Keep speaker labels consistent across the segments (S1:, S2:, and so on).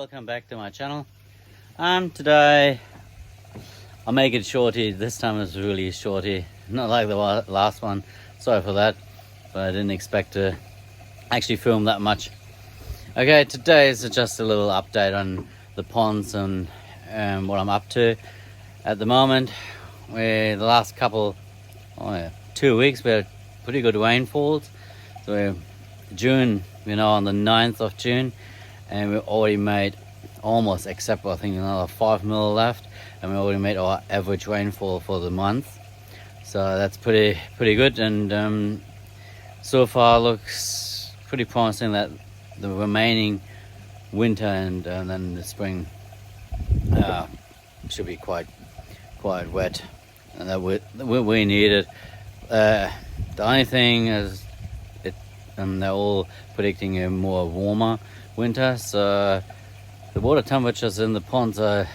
S1: welcome back to my channel. Today I'll make it shorty. This time it's really shorty, not like the last one. Sorry for that, but I didn't expect to actually film that much. Okay, today is just a little update on the ponds and what I'm up to at the moment. The last 2 weeks we had pretty good rainfalls. So June, on the 9th of June, and we already made almost, except I think another 5 mil left, and we already made our average rainfall for the month. So that's pretty good, and so far looks pretty promising that the remaining winter and then the spring should be quite wet, and that we need it. The only thing is they're all predicting a more warmer winter, so the water temperatures in the ponds are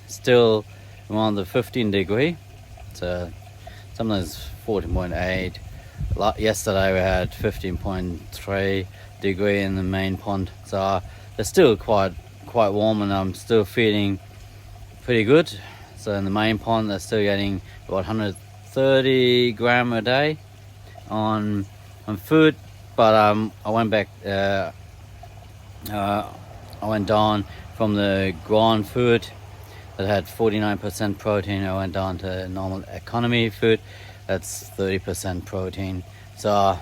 S1: still around the 15 degree, so sometimes 14.8. Yesterday we had 15.3 degree in the main pond, so they're still quite warm, and I'm still feeding pretty good. So in the main pond they're still getting about 130 gram a day on food, but I went back. I went down from the ground food that had 49% protein. I went down to normal economy food that's 30% protein. So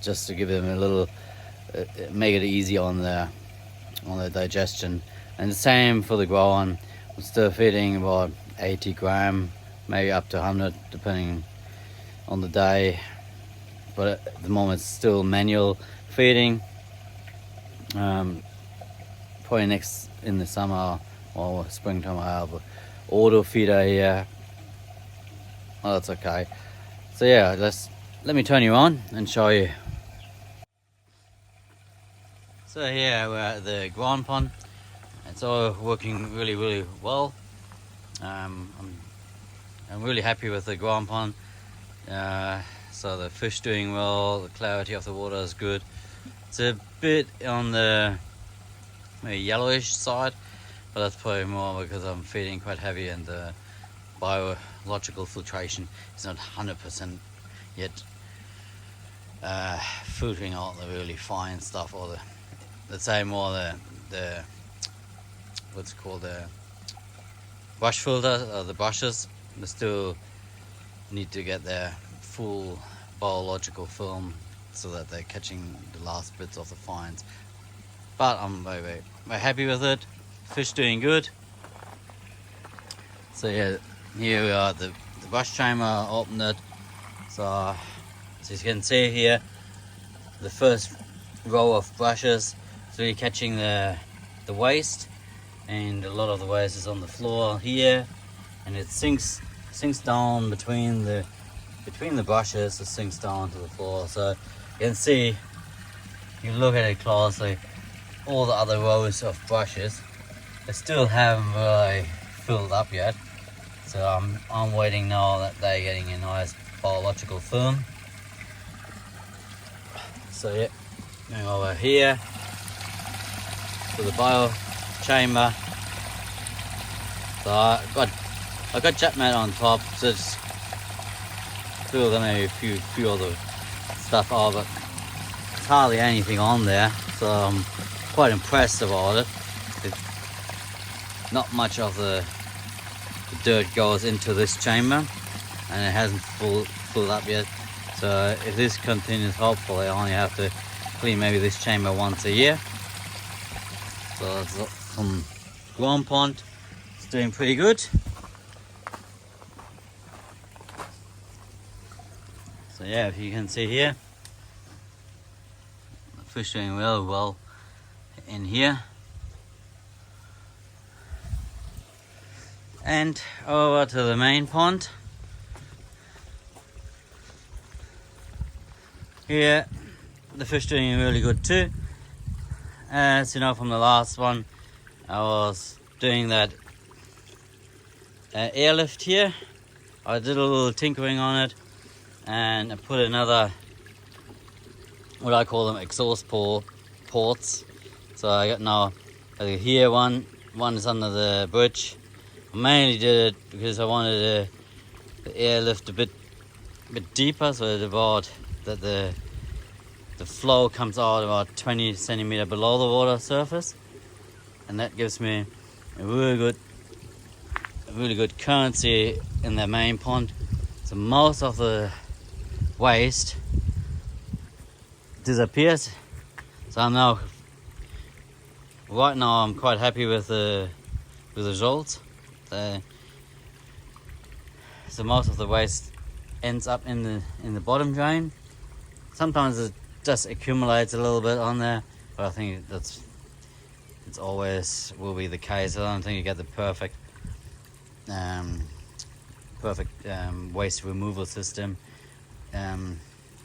S1: just to give them a little, make it easy on the digestion. And the same for the ground. I'm still feeding about 80 gram, maybe up to 100 depending on the day. But at the moment it's still manual feeding. Probably next in the summer or springtime I have an auto feeder here. Oh, that's okay. So yeah, let me turn you on and show you. So here we're at the ground pond. It's all working really well. I'm really happy with the ground pond. So the fish doing well, the clarity of the water is good. It's a bit on the maybe yellowish side, but that's probably more because I'm feeding quite heavy and the biological filtration is not 100% yet, filtering out the really fine stuff, or let's say more the what's it called, the brush filter, or the brushes. They still need to get their full biological film so that they're catching the last bits of the fines. But I'm very happy with it. Fish doing good. So yeah, here we are at the brush chamber. I opened it. So as you can see here, the first row of brushes is really catching the waste, and a lot of the waste is on the floor here, and it sinks down between the brushes. It sinks down to the floor. So you can see, if you look at it closely, all the other rows of brushes, they still haven't really filled up yet. So I'm waiting now that they're getting a nice biological film. So yeah, going over here to the bio chamber. So I got jet mat on top, so just still gonna a few other stuff over. There's hardly anything on there, so I'm quite impressed about it. Not much of the dirt goes into this chamber, and it hasn't filled up yet. So if this continues, hopefully I only have to clean maybe this chamber once a year. So that's some ground pond. It's doing pretty good. So yeah, if you can see here, the fish doing well in here. And over to the main pond. Here, the fish doing really good too. As you know from the last one, I was doing that airlift here. I did a little tinkering on it, and I put another, what I call them, exhaust ports. So I got now Here one is under the bridge. I mainly did it because I wanted the airlift a bit deeper, so that the flow comes out about 20 centimeter below the water surface, and that gives me a really good currency in the main pond. So most of the waste disappears. So right now I'm quite happy with the results. So most of the waste ends up in the bottom drain. Sometimes it just accumulates a little bit on there, but I think it's always will be the case. I don't think you get the perfect waste removal system. Yeah,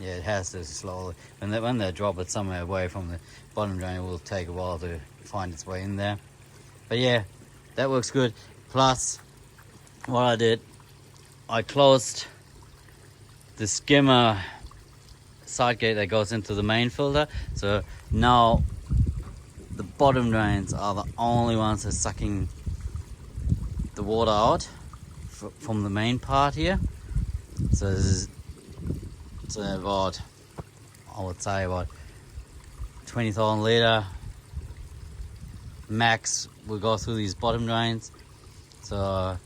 S1: it has to slowly. When they drop it somewhere away from the bottom drain, it will take a while to find its way in there. But yeah, that works good. Plus, what I did, I closed the skimmer side gate that goes into the main filter. So now the bottom drains are the only ones that are sucking the water out from the main part here. So this is about, I would say about 20,000 litre max will go through these bottom drains. So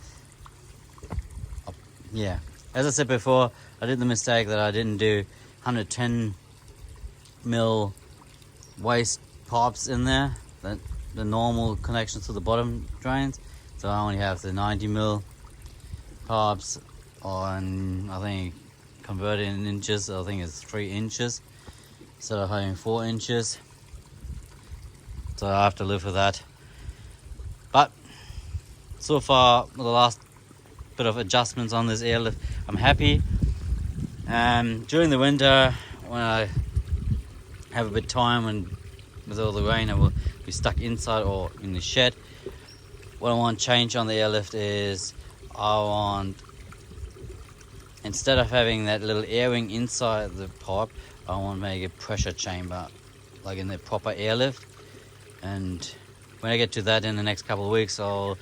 S1: yeah, as I said before, I did the mistake that I didn't do 110 mil waste pipes in there, the normal connections to the bottom drains. So I only have the 90 mil pipes on, I think, converted in inches. I think it's 3 inches instead of having 4 inches. So I have to live with that. But so far, the last bit of adjustments on this airlift, I'm happy. During the winter, when I have a bit of time and with all the rain, I will be stuck inside or in the shed. What I want to change on the airlift is instead of having that little airing inside the pipe, I want to make a pressure chamber like in the proper airlift. And when I get to that in the next couple of weeks, I'll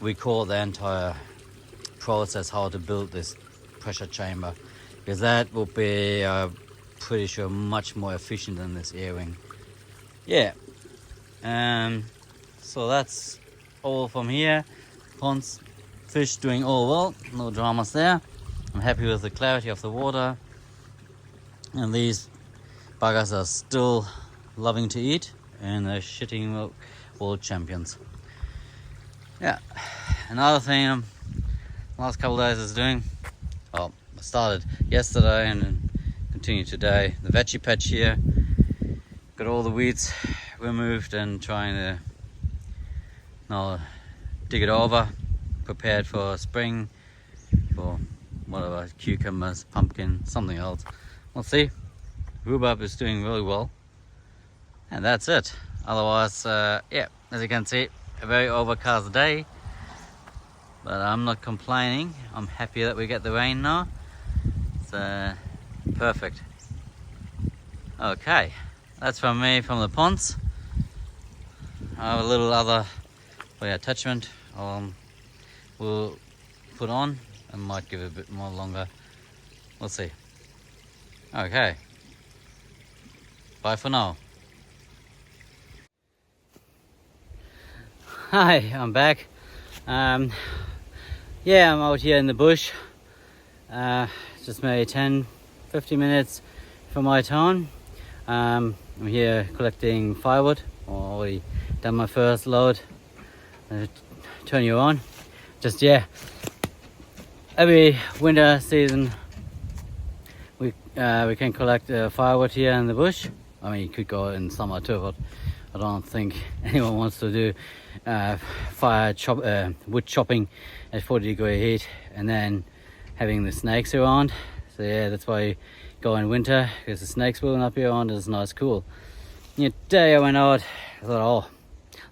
S1: record the entire process how to build this pressure chamber, because that will be pretty sure much more efficient than this airing. Yeah, so that's all from here. Ponds, fish doing all well, no dramas there. I'm happy with the clarity of the water, and these buggers are still loving to eat, and they're shitting world champions. Yeah, another thing last couple of days is doing, well, I started yesterday and continue today, the veggie patch here. Got all the weeds removed and trying to now dig it over, prepared for spring, for whatever, cucumbers, pumpkin, something else. We'll see. Rhubarb is doing really well, and that's it. Otherwise, yeah, as you can see, a very overcast day, but I'm not complaining. I'm happy that we get the rain now. It's perfect. Okay, that's from me from the ponds. I have a little other attachment we'll put on. I might give it a bit more longer. We'll see. Okay. Bye for now. Hi, I'm back. Yeah, I'm out here in the bush. Just maybe 10-15 minutes from my town. I'm here collecting firewood. Already done my first load. Turn you on. Just every winter season we can collect firewood here in the bush. I mean, you could go in summer too, but I don't think anyone wants to do wood chopping at 40-degree heat and then having the snakes around. So yeah, that's why you go in winter, because the snakes will not be around and it's nice cool. Yeah, today I went out, I thought,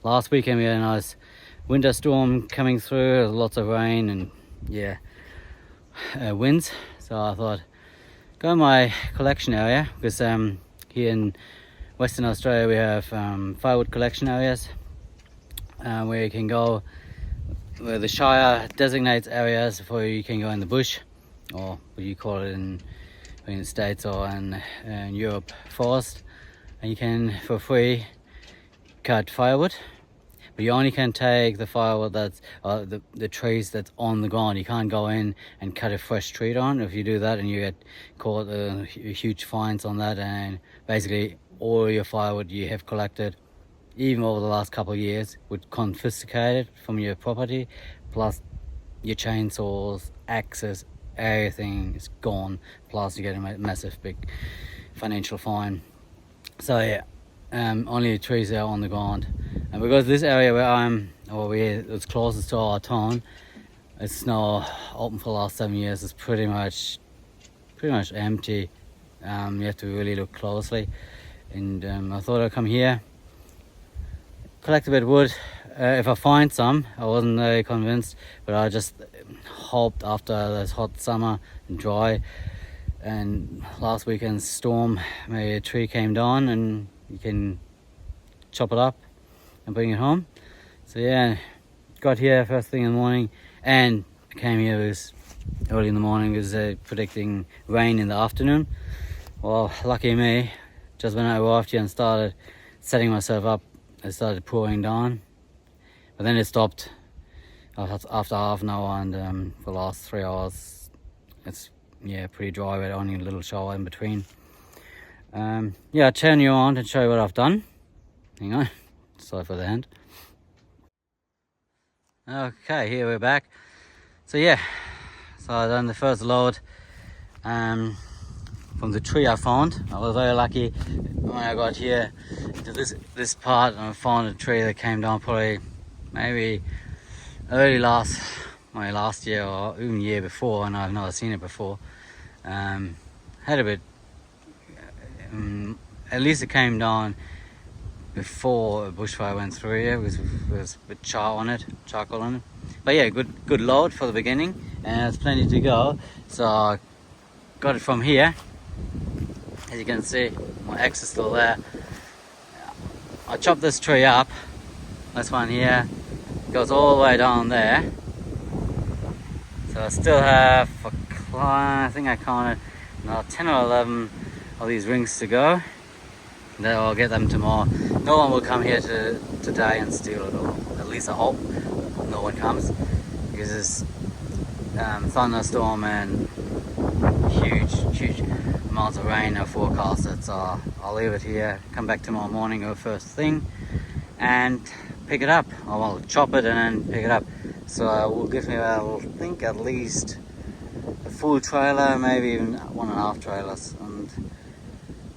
S1: last weekend we had a nice winter storm coming through, lots of rain and yeah, winds. So I thought, go in my collection area, because here in Western Australia we have firewood collection areas, where you can go, where the Shire designates areas for you can go in the bush, or what you call it in the States or in Europe, forest, and you can for free cut firewood. But you only can take the firewood that's the trees that's on the ground. You can't go in and cut a fresh tree down. If you do that, and you get caught huge fines on that, and basically all your firewood you have collected, even over the last couple of years, would confiscate it from your property, plus your chainsaws, axes, everything is gone. Plus you get a massive big financial fine. So yeah, only trees are on the ground. And because this area where it's closest to our town, it's now open for the last 7 years. It's pretty much empty. You have to really look closely. And I thought I'd come here, collect a bit of wood. If I find some, I wasn't very convinced, but I just hoped after this hot summer and dry, and last weekend's storm, maybe a tree came down and you can chop it up and bring it home. So yeah, got here first thing in the morning, and I came here was early in the morning, was predicting rain in the afternoon. Well, lucky me, just when I arrived here and started setting myself up, it started pouring down, but then it stopped after half an hour, and for the last 3 hours it's pretty dry with only a little shower in between. I'll turn you on and show you what I've done. Hang on, sorry for the hand. Okay, here we're back. So I've done the first load from the tree I found. I was very lucky when I got here to this part, and I found a tree that came down probably maybe early last year or even year before, and I've never seen it before. Had a bit, at least it came down before a bushfire went through here, because there was a bit charcoal on it. But yeah, good load for the beginning, and there's plenty to go. So I got it from here. As you can see, my axe is still there. I chopped this tree up. This one here goes all the way down there. So I still have, I think I counted now 10 or 11 of these rings to go. Then I'll get them tomorrow. No one will come here today and steal it, or at least I hope no one comes, because there's thunderstorm and huge amounts of rain are forecasted. So I'll leave it here, come back tomorrow morning or first thing and pick it up. I'll chop it and then pick it up. So it will give me, I think, at least a full trailer, maybe even 1.5 trailers. And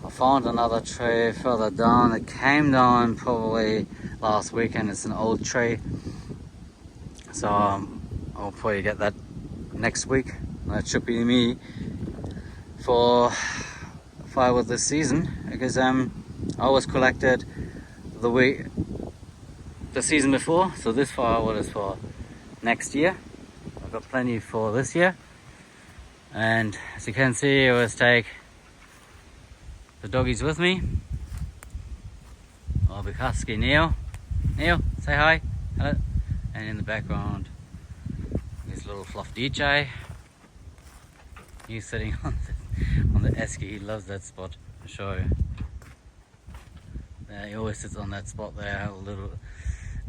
S1: I found another tree further down. It came down probably last weekend. It's an old tree, so I'll probably get that next week. That should be me for firewood this season, because I always collected the season before. So this firewood is for next year. I've got plenty for this year, and as you can see, I always take the doggies with me. Our big husky Neil, say hi. Hello. And in the background, this little fluff DJ. He's sitting on the esky. He loves that spot. I'll show you. He always sits on that spot there, a little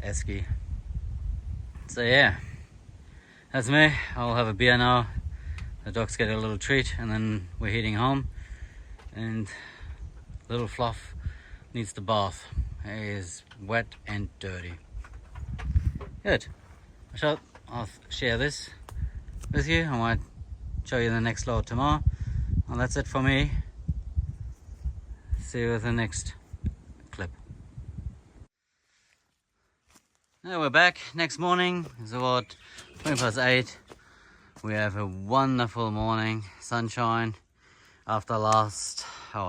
S1: esky. So yeah, that's me. I'll have a beer now. The dogs get a little treat, and then we're heading home. And little Fluff needs the bath. He is wet and dirty. Good. I'll share this with you. I might show you the next load tomorrow. And that's it for me. See you with the next clip. Now we're back. Next morning. It's about 8:20. We have a wonderful morning, sunshine, after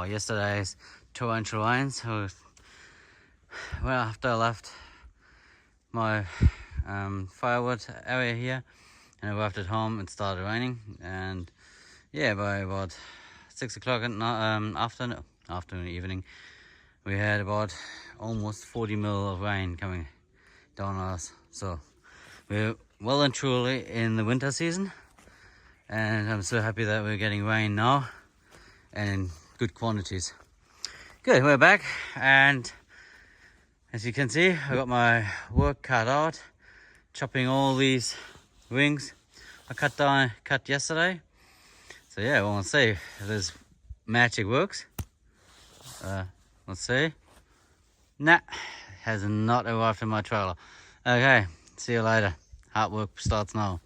S1: yesterday's torrential rains. Well, after I left my firewood area here and I arrived at home, it started raining, and yeah, by about 6 o'clock evening, we had about almost 40 mil of rain coming down on us. So we're well and truly in the winter season, and I'm so happy that we're getting rain now and in good quantities. Good, we're back, and as you can see, I got my work cut out, chopping all these wings I cut yesterday. So yeah, we'll see if this magic works. Let's see. Nah, has not arrived in my trailer. Okay, see you later. Hard work starts now.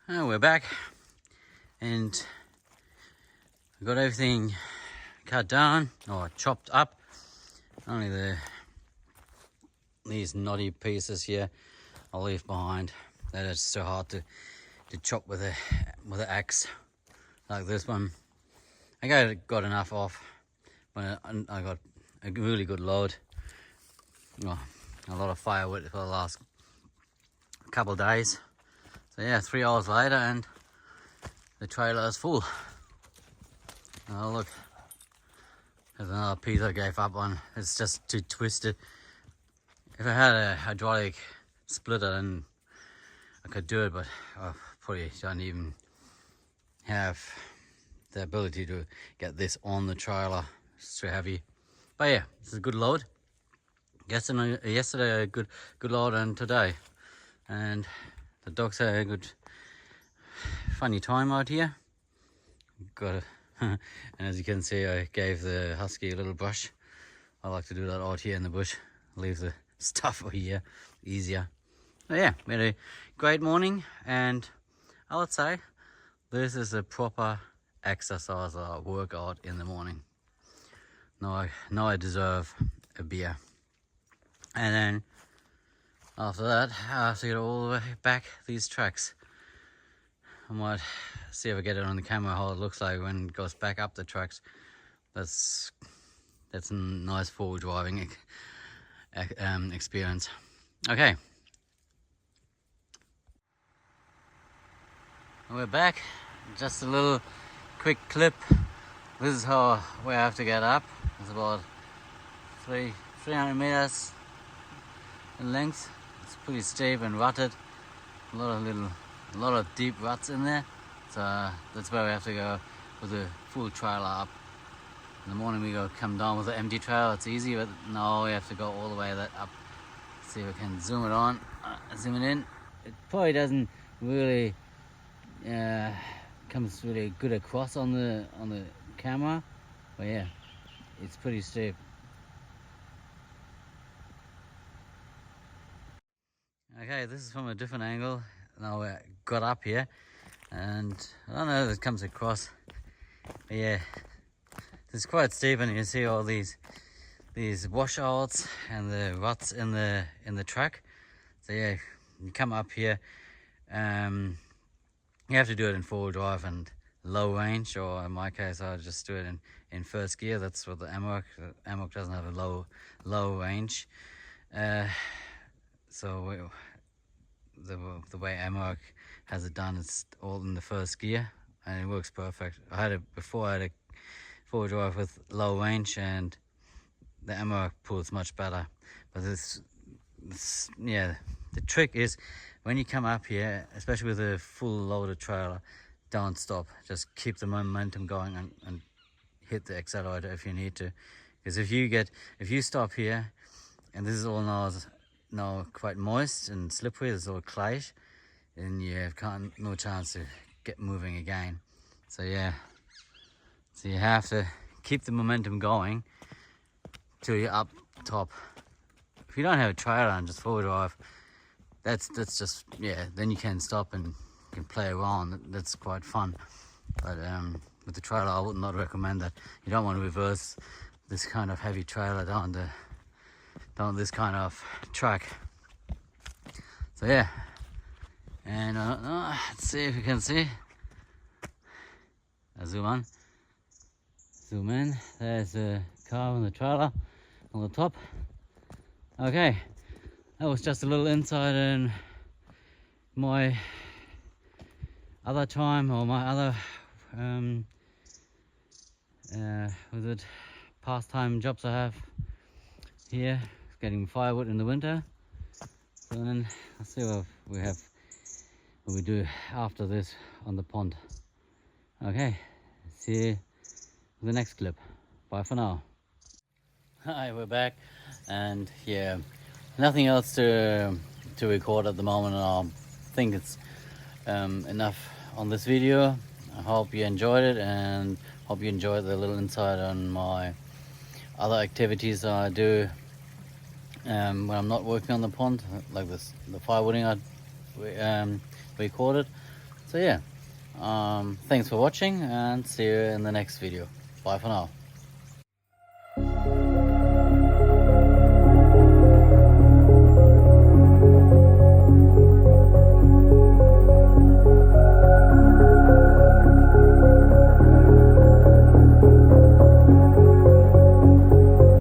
S1: We're back, and I got everything cut down or chopped up. Only these knotty pieces here I'll leave behind. That is so hard to chop with an axe like this one. I got enough off, but I got a really good load. Well, a lot of firewood for the last couple of days. So yeah, 3 hours later and the trailer is full. Oh look, there's another piece I gave up on. It's just too twisted. If I had a hydraulic splitter, then I could do it, but I probably don't even have the ability to get this on the trailer. It's too heavy. But yeah, this is a good load. Yesterday a good load, and today. And the dogs had a good funny time out here. Got it. And as you can see, I gave the husky a little brush. I like to do that out here in the bush. Leave the stuff over here easier. So yeah, we had a great morning, and I would say this is a proper exercise or workout in the morning. Now I deserve a beer. And then after that, I have to get all the way back these tracks. I might see if I get it on the camera how it looks like when it goes back up the tracks. That's a nice forward driving experience. Okay. We're back. Just a little quick clip. This is how we have to get up. It's about 300 meters in length. It's pretty steep and rutted. A lot of deep ruts in there. So that's where we have to go with the full trailer up. In the morning we come down with an empty trailer. It's easy, but now we have to go all the way that up. See if we can zoom it on, zoom it in. It probably doesn't really comes really good across on the camera, but yeah, it's pretty steep. Okay, this is from a different angle. Now we got up here, and I don't know if it comes across, but yeah, it's quite steep, and you can see all these washouts and the ruts in the track. So yeah, you come up here, you have to do it in four-wheel drive and low range, or in my case I just do it in first gear. That's what the Amarok doesn't have a low range. So the way Amarok has it done, it's all in the first gear and it works perfect. I had a four-wheel drive with low range, and the Amarok pulls much better. But yeah, the trick is when you come up here, especially with a full loaded trailer, don't stop. Just keep the momentum going and hit the accelerator if you need to. Because if you stop here, and this is all now quite moist and slippery, it's all clay, then you have no chance to get moving again. So yeah, so you have to keep the momentum going till you're up top. If you don't have a trailer and just four-wheel drive, that's just, yeah, then you can stop and you can play around. That's quite fun. But with the trailer, I would not recommend that. You don't want to reverse this kind of heavy trailer down this kind of track. So yeah, and let's see if you can see. I zoom in. There's a car on the trailer on the top. Okay, that was just a little insight in my other time, or my other pastime jobs I have here, getting firewood in the winter. So then let's see what we do after this on the pond. Okay, see you in the next clip. Bye for now. Hi, we're back, and yeah, nothing else to record at the moment. I think it's enough on this video. I hope you enjoyed it, and hope you enjoyed the little insight on my other activities I do when I'm not working on the pond, like the firewooding I recorded. So yeah, thanks for watching, and see you in the next video. Bye for now.